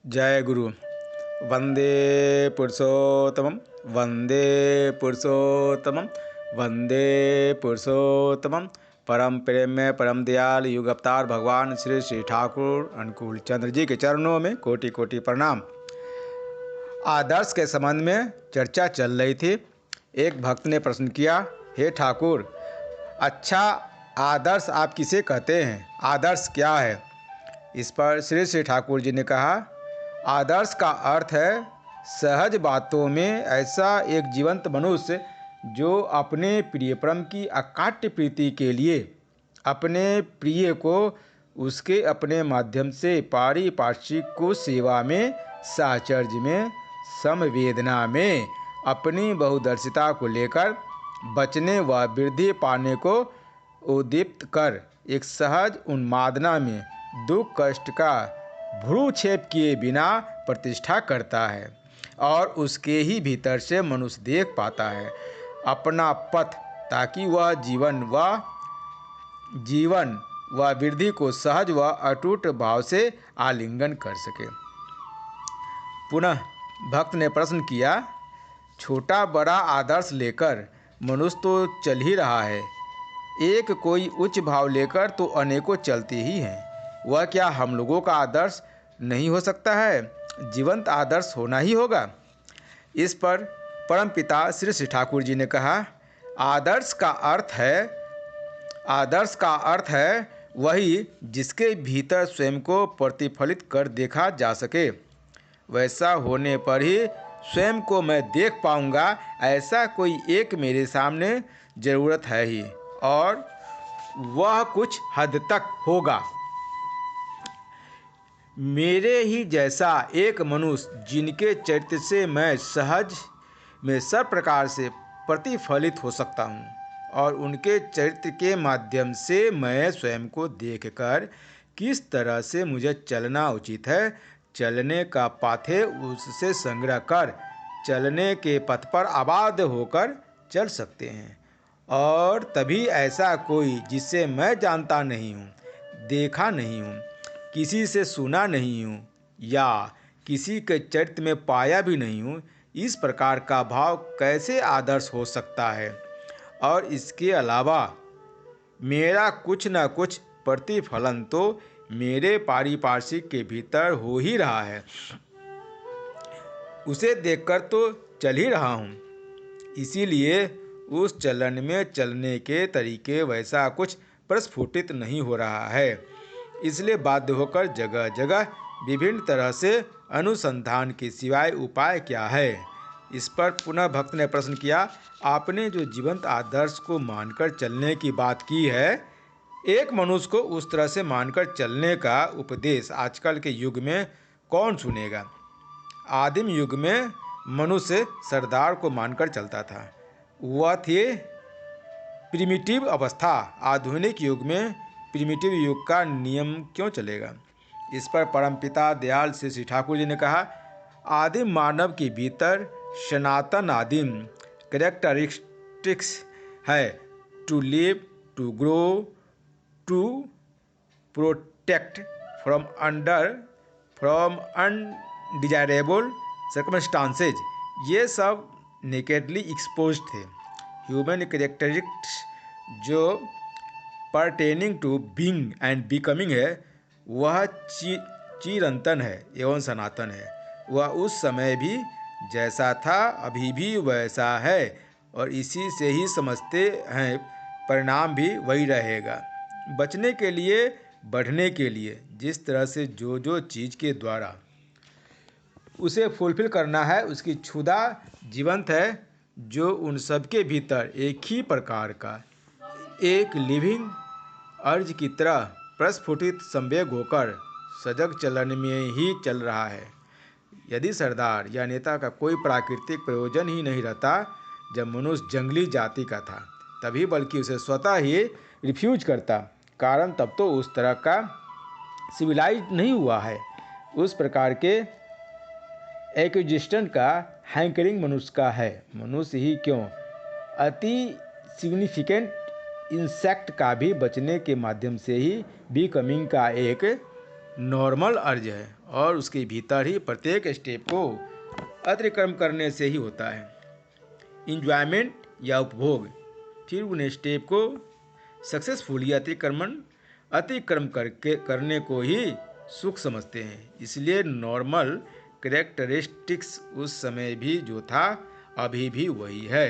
जय गुरु। वंदे पुरुषोत्तमं, वंदे पुरुषोत्तमं, वंदे पुरुषोत्तमम। परम प्रेम्य परम दयाल युग अवतार भगवान श्री श्री ठाकुर अनुकूल चंद्र जी के चरणों में कोटि कोटि प्रणाम। आदर्श के संबंध में चर्चा चल रही थी। एक भक्त ने प्रश्न किया, हे ठाकुर, अच्छा आदर्श आप किसे कहते हैं? आदर्श क्या है? इस पर श्री श्री ठाकुर जी ने कहा, आदर्श का अर्थ है सहज बातों में ऐसा एक जीवंत मनुष्य जो अपने प्रियतम की अकाट्य प्रीति के लिए अपने प्रिय को उसके अपने माध्यम से पारिपार्श्विक को सेवा में, साहचर्य में, समवेदना में अपनी बहुदर्शिता को लेकर बचने व वृद्धि पाने को उद्दीप्त कर एक सहज उन्मादना में दुख कष्ट का भ्रूक्षेप किए बिना प्रतिष्ठा करता है और उसके ही भीतर से मनुष्य देख पाता है अपना पथ, ताकि वह जीवन व वृद्धि को सहज व अटूट भाव से आलिंगन कर सके। पुनः भक्त ने प्रश्न किया, छोटा बड़ा आदर्श लेकर मनुष्य तो चल ही रहा है, एक कोई उच्च भाव लेकर तो अनेकों चलते ही हैं। वह क्या हम लोगों का आदर्श नहीं हो सकता है? जीवंत आदर्श होना ही होगा। इस पर परमपिता श्री श्री ठाकुर जी ने कहा, आदर्श का अर्थ है वही जिसके भीतर स्वयं को प्रतिफलित कर देखा जा सके। वैसा होने पर ही स्वयं को मैं देख पाऊंगा, ऐसा कोई एक मेरे सामने जरूरत है ही, और वह कुछ हद तक होगा। मेरे ही जैसा एक मनुष्य जिनके चरित्र से मैं सहज में सब प्रकार से प्रतिफलित हो सकता हूँ, और उनके चरित्र के माध्यम से मैं स्वयं को देखकर किस तरह से मुझे चलना उचित है, चलने का पाथे उससे संग्रह कर चलने के पथ पर आबाद होकर चल सकते हैं। और तभी ऐसा कोई जिसे मैं जानता नहीं हूँ, देखा नहीं हूँ, किसी से सुना नहीं हूँ या किसी के चरित्र में पाया भी नहीं हूँ, इस प्रकार का भाव कैसे आदर्श हो सकता है? और इसके अलावा मेरा कुछ न कुछ प्रतिफलन तो मेरे पारिपार्श्विक के भीतर हो ही रहा है, उसे देखकर तो चल ही रहा हूँ। इसीलिए उस चलन में चलने के तरीके वैसा कुछ प्रस्फुटित नहीं हो रहा है। इसलिए बाध्य होकर जगह जगह विभिन्न तरह से अनुसंधान के सिवाय उपाय क्या है? इस पर पुनः भक्त ने प्रश्न किया, आपने जो जीवंत आदर्श को मानकर चलने की बात की है, एक मनुष्य को उस तरह से मानकर चलने का उपदेश आजकल के युग में कौन सुनेगा? आदिम युग में मनुष्य सरदार को मानकर चलता था, वह थी प्रिमिटिव अवस्था। आधुनिक युग में प्रिमिटिव युग का नियम क्यों चलेगा? इस पर परमपिता दयाल श्री श्री ठाकुर जी ने कहा, आदिम मानव के भीतर सनातन आदिम कैरेक्टरिस्टिक्स है, to live, to grow, to protect from undesirable circumstances. ये सब नेकेडली एक्सपोज थे। ह्यूमन कैरेक्टरिस्टिक्स जो pertaining to being and becoming है, वह चिरंतन है एवं सनातन है। वह उस समय भी जैसा था अभी भी वैसा है, और इसी से ही समझते हैं परिणाम भी वही रहेगा। बचने के लिए, बढ़ने के लिए जिस तरह से जो चीज़ के द्वारा उसे फुलफिल करना है, उसकी क्षुधा जीवंत है, जो उन सब के भीतर एक ही प्रकार का एक लिविंग अर्ज की तरह प्रस्फुटित संवेग होकर सजग चलन में ही चल रहा है। यदि सरदार या नेता का कोई प्राकृतिक प्रयोजन ही नहीं रहता, जब मनुष्य जंगली जाति का था तभी, बल्कि उसे स्वतः ही रिफ्यूज करता, कारण तब तो उस तरह का सिविलाइज नहीं हुआ है। उस प्रकार के एक्विजिस्टेंट का हैंकरिंग मनुष्य का है। मनुष्य ही क्यों, अति सिग्निफिकेंट इंसेक्ट का भी बचने के माध्यम से ही बिकमिंग का एक नॉर्मल अर्ज है, और उसके भीतर ही प्रत्येक स्टेप को अतिक्रम करने से ही होता है। इंजॉयमेंट या उपभोग, फिर उन स्टेप को सक्सेसफुली अतिक्रम करने को ही सुख समझते हैं। इसलिए नॉर्मल कैरेक्टरिस्टिक्स उस समय भी जो था अभी भी वही है।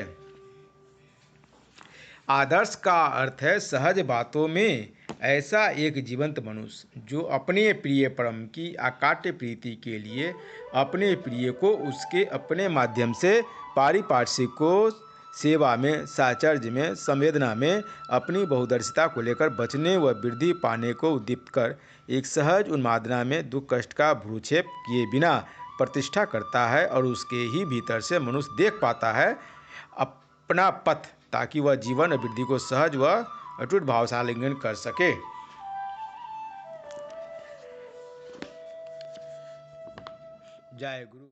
आदर्श का अर्थ है सहज बातों में ऐसा एक जीवंत मनुष्य जो अपने प्रिय परम की अकाट्य प्रीति के लिए अपने प्रिय को उसके अपने माध्यम से पारिपार्श्विक को सेवा में, साहचर्य में, संवेदना में अपनी बहुदर्शिता को लेकर बचने व वृद्धि पाने को उद्दीप्त कर एक सहज उन्मादना में दुख कष्ट का भ्रूक्षेप किए बिना प्रतिष्ठा करता है और उसके ही भीतर से मनुष्य देख पाता है अपना पथ, ताकि वह जीवन और वृद्धि को सहज व अटूट भाव से आलिंगन कर सके। जय गुरु।